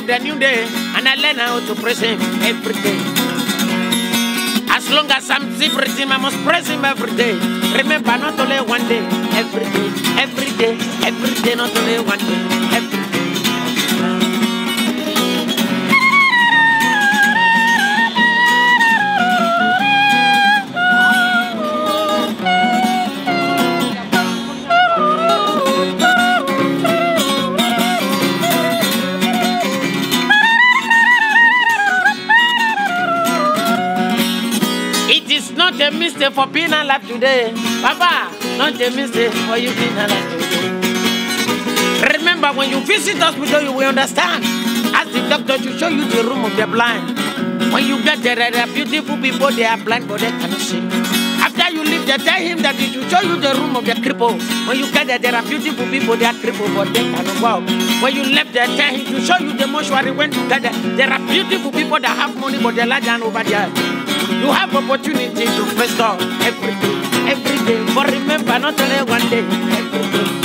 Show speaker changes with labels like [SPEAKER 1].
[SPEAKER 1] the new day, and I learn how to praise him every day. As long as I'm breathing, I must praise him every day. Remember, not only one day, every day, every day, every day, not only one day, every day. Not a mistake for being alive today. Papa, not a mistake for you being alive today. Remember, when you visit hospital, you will understand. Ask the doctor to show you the room of the blind. When you get there, there are beautiful people, they are blind, but they cannot see. After you leave, they tell him that he should show you the room of the cripple. When you get there, there are beautiful people, they are crippled, but they cannot walk. When you left there, tell him to show you the mortuary. When you get there are beautiful people that have money, but they lie down over there. You have opportunity to face God every day, but remember, not only one day, every day.